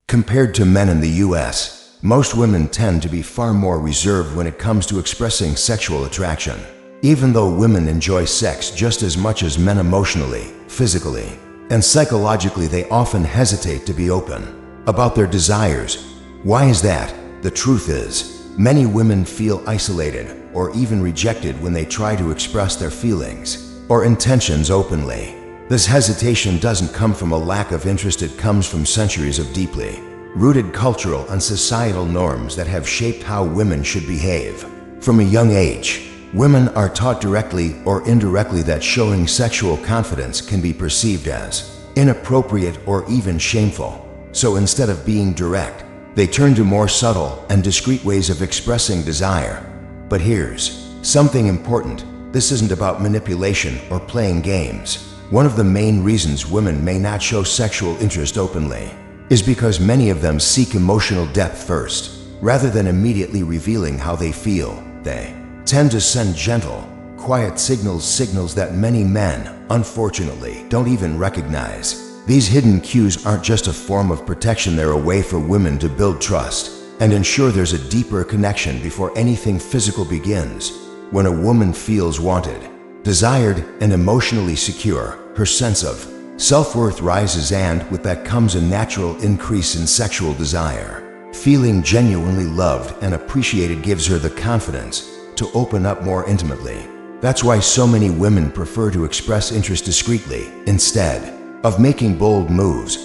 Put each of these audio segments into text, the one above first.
Compared to men in the US, most women tend to be far more reserved when it comes to expressing sexual attraction. Even though women enjoy sex just as much as men emotionally, physically, and psychologically, they often hesitate to be open about their desires. Why is that? The truth is, many women feel isolated or even rejected when they try to express their feelings or intentions openly. This hesitation doesn't come from a lack of interest, it comes from centuries of deeply rooted cultural and societal norms that have shaped how women should behave. From a young age, women are taught directly or indirectly that showing sexual confidence can be perceived as inappropriate or even shameful. So instead of being direct, they turn to more subtle and discreet ways of expressing desire. But here's something important. This isn't about manipulation or playing games. One of the main reasons women may not show sexual interest openly is because many of them seek emotional depth first. Rather than immediately revealing how they feel, they tend to send gentle, quiet signals that many men, unfortunately, don't even recognize. These hidden cues aren't just a form of protection, they're a way for women to build trust and ensure there's a deeper connection before anything physical begins. When a woman feels wanted, desired, and emotionally secure, her sense of self-worth rises, and with that comes a natural increase in sexual desire. Feeling genuinely loved and appreciated gives her the confidence to open up more intimately. That's why so many women prefer to express interest discreetly instead of making bold moves.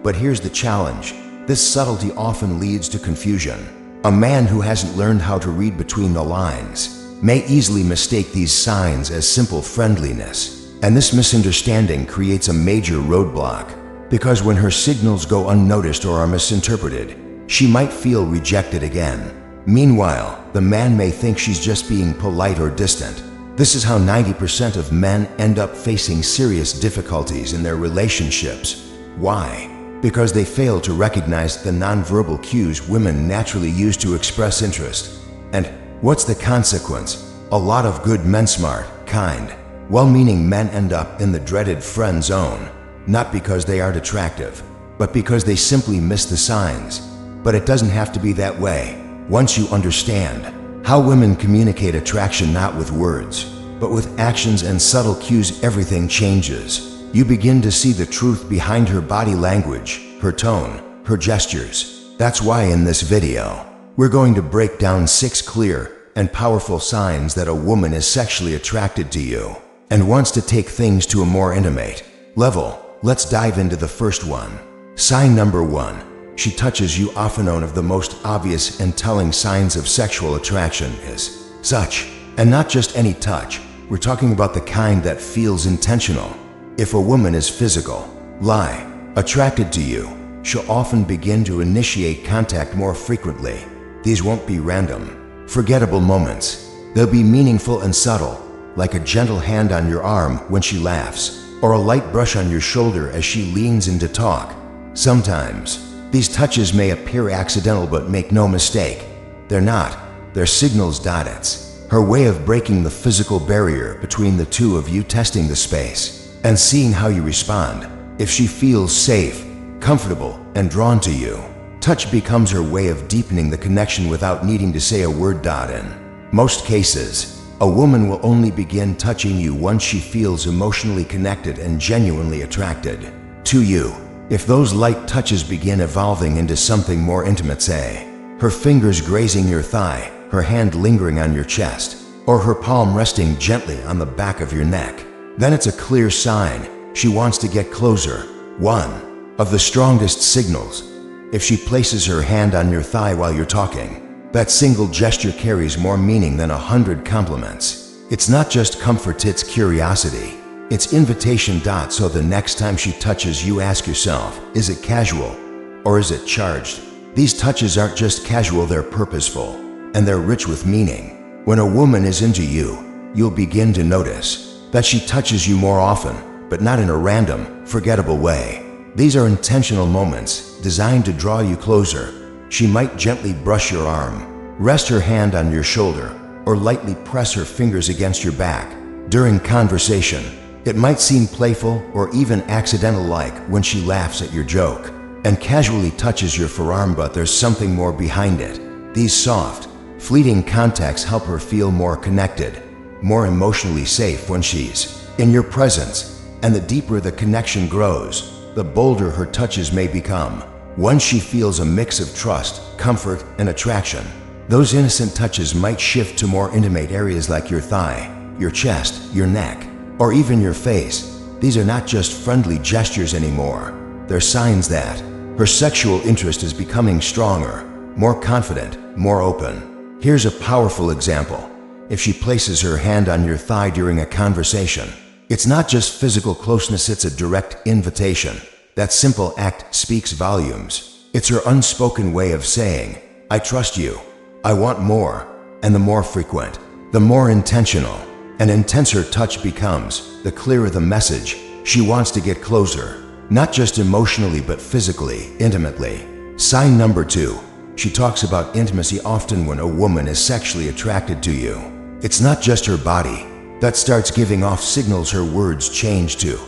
But here's the challenge. This subtlety often leads to confusion. A man who hasn't learned how to read between the lines may easily mistake these signs as simple friendliness, and this misunderstanding creates a major roadblock, because when her signals go unnoticed or are misinterpreted, she might feel rejected again. Meanwhile, the man may think she's just being polite or distant. This is how 90% of men end up facing serious difficulties in their relationships. Why? Because they fail to recognize the nonverbal cues women naturally use to express interest. And what's the consequence? A lot of good men, smart, kind, well-meaning men end up in the dreaded friend zone, not because they aren't attractive, but because they simply miss the signs. But it doesn't have to be that way. Once you understand how women communicate attraction, not with words, but with actions and subtle cues, everything changes. You begin to see the truth behind her body language, her tone, her gestures. That's why in this video, we're going to break down 6 clear and powerful signs that a woman is sexually attracted to you and wants to take things to a more intimate level. Let's dive into the first one. Sign number 1. She touches you. Often one of the most obvious and telling signs of sexual attraction is touch. And not just any touch. We're talking about the kind that feels intentional. If a woman is attracted to you, she'll often begin to initiate contact more frequently. These won't be random, forgettable moments. They'll be meaningful and subtle, like a gentle hand on your arm when she laughs, or a light brush on your shoulder as she leans in to talk. Sometimes, these touches may appear accidental, but make no mistake, they're not. They're signals. It's her way of breaking the physical barrier between the two of you, testing the space and seeing how you respond. If she feels safe, comfortable, and drawn to you, touch becomes her way of deepening the connection without needing to say a word. In most cases, a woman will only begin touching you once she feels emotionally connected and genuinely attracted to you. If those light touches begin evolving into something more intimate, say, her fingers grazing your thigh, her hand lingering on your chest, or her palm resting gently on the back of your neck, then it's a clear sign she wants to get closer. One of the strongest signals. If she places her hand on your thigh while you're talking, that single gesture carries more meaning than 100 compliments. It's not just comfort, it's curiosity. It's invitation. So the next time she touches you, ask yourself, is it casual or is it charged? These touches aren't just casual, they're purposeful, and they're rich with meaning. When a woman is into you, you'll begin to notice that she touches you more often, but not in a random, forgettable way. These are intentional moments designed to draw you closer. She might gently brush your arm, rest her hand on your shoulder, or lightly press her fingers against your back. During conversation, it might seem playful or even accidental, like when she laughs at your joke. and casually touches your forearm, but there's something more behind it. These soft, fleeting contacts help her feel more connected, more emotionally safe when she's in your presence, and the deeper the connection grows, the bolder her touches may become. Once she feels a mix of trust, comfort, and attraction, those innocent touches might shift to more intimate areas like your thigh, your chest, your neck, or even your face. These are not just friendly gestures anymore. They're signs that her sexual interest is becoming stronger, more confident, more open. Here's a powerful example. If she places her hand on your thigh during a conversation, it's not just physical closeness, it's a direct invitation. That simple act speaks volumes. It's her unspoken way of saying, "I trust you. I want more." And the more frequent, the more intentional and intense her touch becomes, the clearer the message. She wants to get closer, not just emotionally but physically, intimately. Sign number 2. She talks about intimacy often. When a woman is sexually attracted to you, it's not just her body that starts giving off signals, her words change too.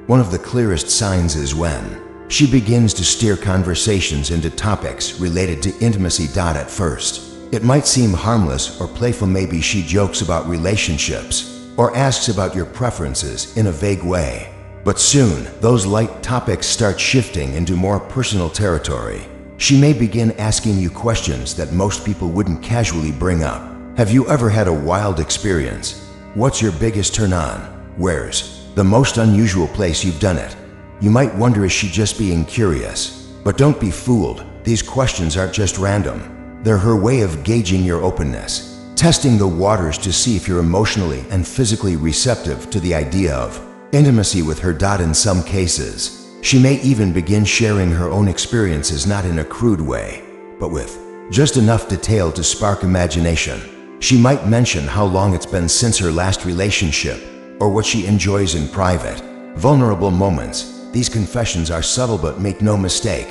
One of the clearest signs is when she begins to steer conversations into topics related to intimacy. At first, it might seem harmless or playful. Maybe she jokes about relationships or asks about your preferences in a vague way. But soon, those light topics start shifting into more personal territory. She may begin asking you questions that most people wouldn't casually bring up. Have you ever had a wild experience? What's your biggest turn on? Where's the most unusual place you've done it? You might wonder, is she just being curious? But don't be fooled. These questions aren't just random. They're her way of gauging your openness, testing the waters to see if you're emotionally and physically receptive to the idea of intimacy with her. In some cases, she may even begin sharing her own experiences, not in a crude way, but with just enough detail to spark imagination. She might mention how long it's been since her last relationship, or what she enjoys in private, vulnerable moments. These confessions are subtle, but make no mistake,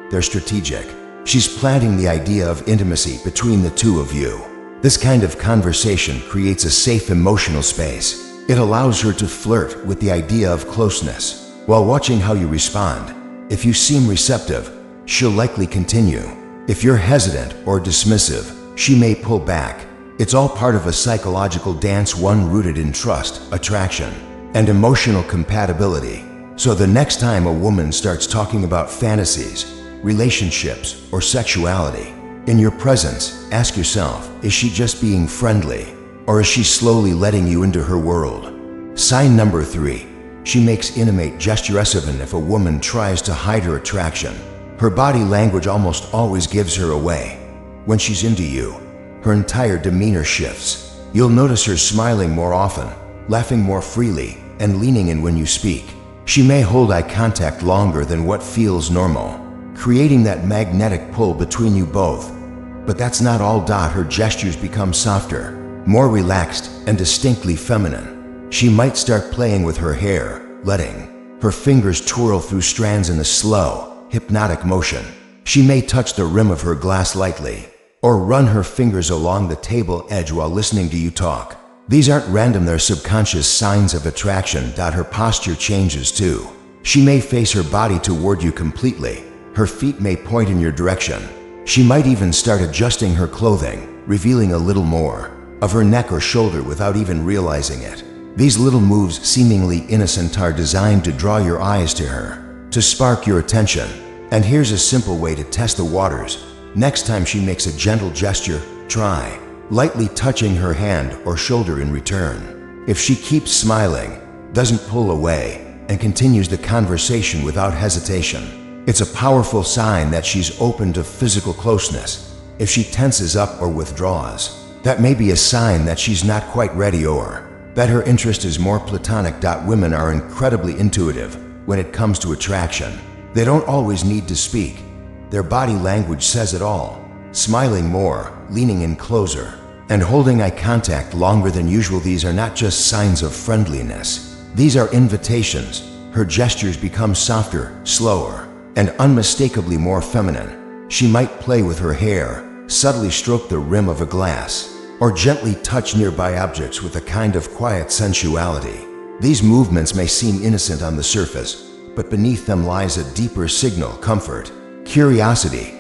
they're strategic. She's planting the idea of intimacy between the two of you. This kind of conversation creates a safe emotional space. It allows her to flirt with the idea of closeness while watching how you respond. If you seem receptive, she'll likely continue. If you're hesitant or dismissive, she may pull back. It's all part of a psychological dance, one rooted in trust, attraction, and emotional compatibility. So the next time a woman starts talking about fantasies, relationships, or sexuality in your presence, ask yourself, is she just being friendly, or is she slowly letting you into her world? Sign number 3. She makes intimate gestures. Even if a woman tries to hide her attraction, her body language almost always gives her away. When she's into you, her entire demeanor shifts. You'll notice her smiling more often, laughing more freely, and leaning in when you speak. She may hold eye contact longer than what feels normal, creating that magnetic pull between you both. But that's not all. Her gestures become softer, more relaxed, and distinctly feminine. She might start playing with her hair, letting her fingers twirl through strands in a slow, hypnotic motion. She may touch the rim of her glass lightly, or run her fingers along the table edge while listening to you talk. These aren't random, they're subconscious signs of attraction. Her posture changes too. She may face her body toward you completely. Her feet may point in your direction. She might even start adjusting her clothing, revealing a little more of her neck or shoulder without even realizing it. These little moves, seemingly innocent, are designed to draw your eyes to her, to spark your attention. And here's a simple way to test the waters. Next time she makes a gentle gesture, try lightly touching her hand or shoulder in return. If she keeps smiling, doesn't pull away, and continues the conversation without hesitation, it's a powerful sign that she's open to physical closeness. If she tenses up or withdraws, that may be a sign that she's not quite ready, or that her interest is more platonic. Women are incredibly intuitive when it comes to attraction. They don't always need to speak. Their body language says it all. Smiling more, leaning in closer, and holding eye contact longer than usual, these are not just signs of friendliness. These are invitations. Her gestures become softer, slower, and unmistakably more feminine. She might play with her hair, subtly stroke the rim of a glass, or gently touch nearby objects with a kind of quiet sensuality. These movements may seem innocent on the surface, but beneath them lies a deeper signal: comfort, curiosity,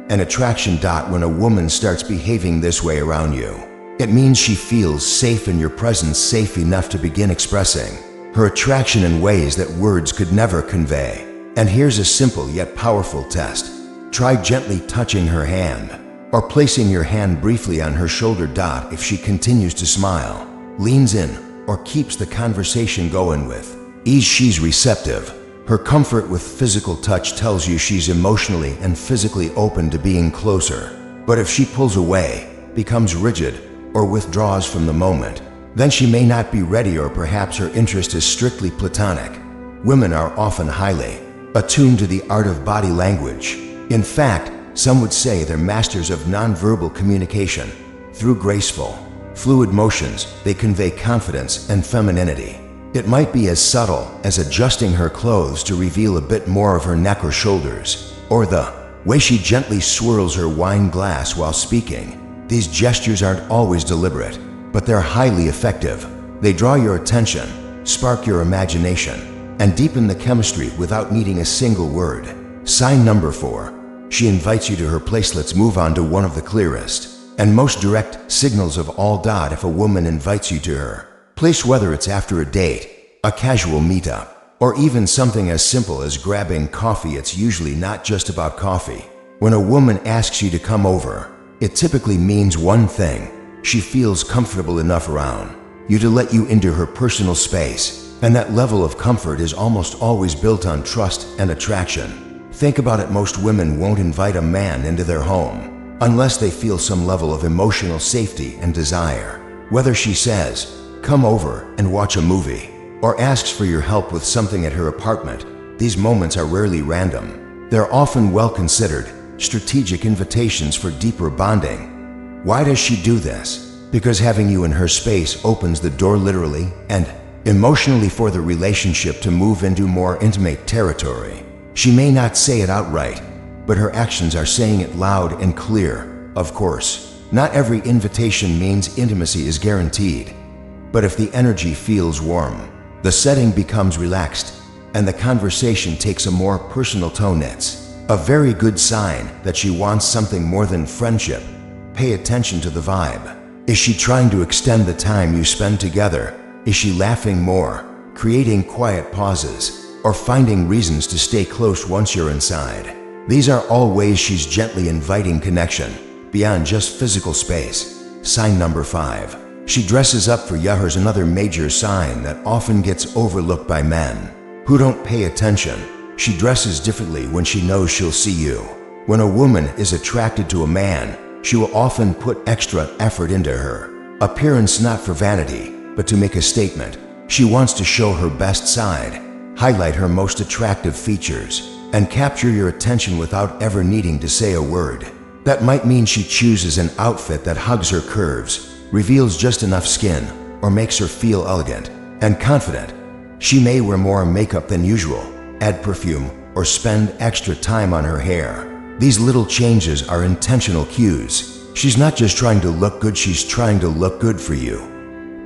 and attraction. When a woman starts behaving this way around you, it means she feels safe in your presence, safe enough to begin expressing her attraction in ways that words could never convey. And here's a simple yet powerful test. Try gently touching her hand, or placing your hand briefly on her shoulder. If she continues to smile, leans in, or keeps the conversation going with ease, she's receptive. Her comfort with physical touch tells you she's emotionally and physically open to being closer. But if she pulls away, becomes rigid, or withdraws from the moment, then she may not be ready, or perhaps her interest is strictly platonic. Women are often highly attuned to the art of body language. In fact, some would say they're masters of nonverbal communication. Through graceful, fluid motions, they convey confidence and femininity. It might be as subtle as adjusting her clothes to reveal a bit more of her neck or shoulders, or the way she gently swirls her wine glass while speaking. These gestures aren't always deliberate, but they're highly effective. They draw your attention, spark your imagination, and deepen the chemistry without needing a single word. Sign number 4. She invites you to her place. Let's move on to one of the clearest and most direct signals of all. If a woman invites you to her place, whether it's after a date, a casual meetup, or even something as simple as grabbing coffee, it's usually not just about coffee. When a woman asks you to come over, it typically means one thing: she feels comfortable enough around you to let you into her personal space. And that level of comfort is almost always built on trust and attraction. Think about it. Most women won't invite a man into their home unless they feel some level of emotional safety and desire. Whether she says, "Come over and watch a movie," or asks for your help with something at her apartment, these moments are rarely random. They're often well-considered, strategic invitations for deeper bonding. Why does she do this? Because having you in her space opens the door literally and emotionally for the relationship to move into more intimate territory. She may not say it outright, but her actions are saying it loud and clear. Of course, not every invitation means intimacy is guaranteed. But if the energy feels warm, the setting becomes relaxed, and the conversation takes a more personal tone, it's a very good sign that she wants something more than friendship. Pay attention to the vibe. Is she trying to extend the time you spend together? Is she laughing more, creating quiet pauses, or finding reasons to stay close once you're inside? These are all ways she's gently inviting connection, beyond just physical space. Sign number 5. She dresses up for you. Here's another major sign that often gets overlooked by men who don't pay attention. She dresses differently when she knows she'll see you. When a woman is attracted to a man, she will often put extra effort into her appearance, not for vanity, but to make a statement. She wants to show her best side, highlight her most attractive features, and capture your attention without ever needing to say a word. That might mean she chooses an outfit that hugs her curves, reveals just enough skin, or makes her feel elegant and confident. She may wear more makeup than usual, add perfume, or spend extra time on her hair. These little changes are intentional cues. She's not just trying to look good, she's trying to look good for you.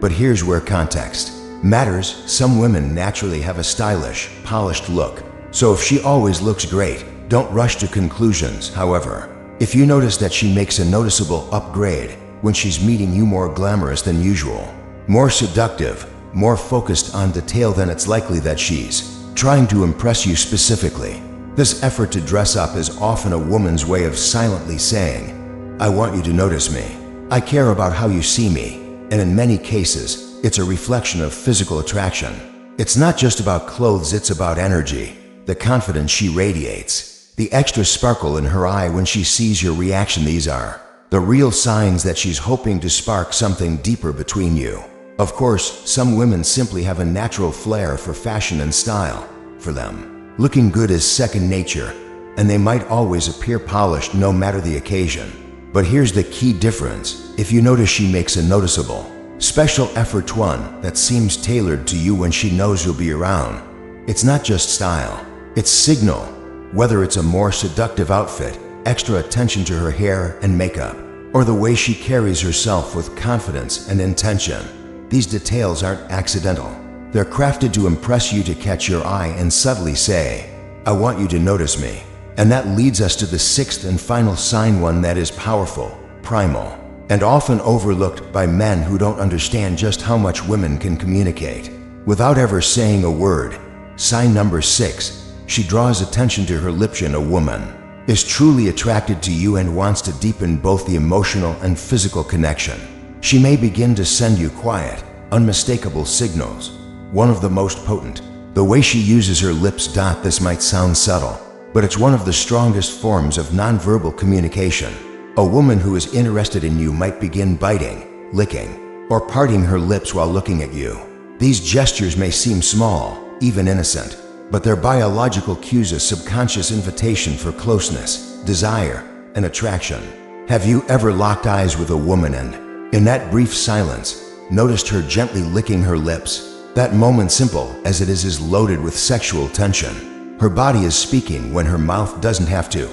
But here's where context matters. Some women naturally have a stylish, polished look, so if she always looks great, don't rush to conclusions. However, if you notice that she makes a noticeable upgrade when she's meeting you, more glamorous than usual, more seductive, more focused on detail, then it's likely that she's trying to impress you specifically. This effort to dress up is often a woman's way of silently saying, "I want you to notice me. I care about how you see me." And in many cases, it's a reflection of physical attraction. It's not just about clothes, it's about energy, the confidence she radiates, the extra sparkle in her eye when she sees your reaction. These are the real signs that she's hoping to spark something deeper between you. Of course, some women simply have a natural flair for fashion and style. For them, looking good is second nature, and they might always appear polished no matter the occasion. But here's the key difference. If you notice she makes a noticeable, special effort, one that seems tailored to you when she knows you'll be around, it's not just style, it's signal. Whether it's a more seductive outfit, extra attention to her hair and makeup, or the way she carries herself with confidence and intention, these details aren't accidental. They're crafted to impress you, to catch your eye and subtly say, "I want you to notice me." And that leads us to the sixth and final sign, one that is powerful, primal, and often overlooked by men who don't understand just how much women can communicate without ever saying a word. Sign number 6. She draws attention to her lips. A woman is truly attracted to you and wants to deepen both the emotional and physical connection. She may begin to send you quiet, unmistakable signals. One of the most potent, the way she uses her lips. This might sound subtle, but it's one of the strongest forms of nonverbal communication. A woman who is interested in you might begin biting, licking, or parting her lips while looking at you. These gestures may seem small, even innocent, but they're biological cues, a subconscious invitation for closeness, desire, and attraction. Have you ever locked eyes with a woman and, in that brief silence, noticed her gently licking her lips? That moment, simple as it is loaded with sexual tension. Her body is speaking when her mouth doesn't have to.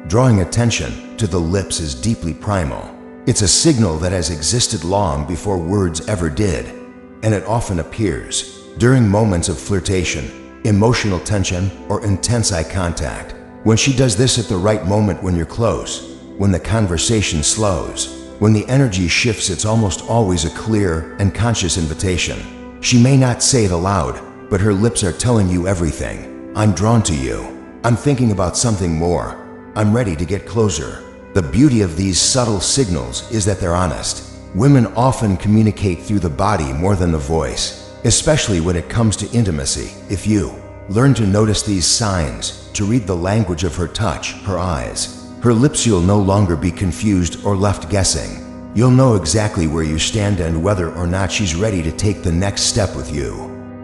Drawing attention to the lips is deeply primal. It's a signal that has existed long before words ever did, and it often appears during moments of flirtation, emotional tension, or intense eye contact. When she does this at the right moment, when you're close, when the conversation slows, when the energy shifts, it's almost always a clear and conscious invitation. She may not say it aloud, but her lips are telling you everything. I'm drawn to you. I'm thinking about something more. I'm ready to get closer. The beauty of these subtle signals is that they're honest. Women often communicate through the body more than the voice, especially when it comes to intimacy. If you learn to notice these signs, to read the language of her touch, her eyes, her lips, you'll no longer be confused or left guessing. You'll know exactly where you stand and whether or not she's ready to take the next step with you.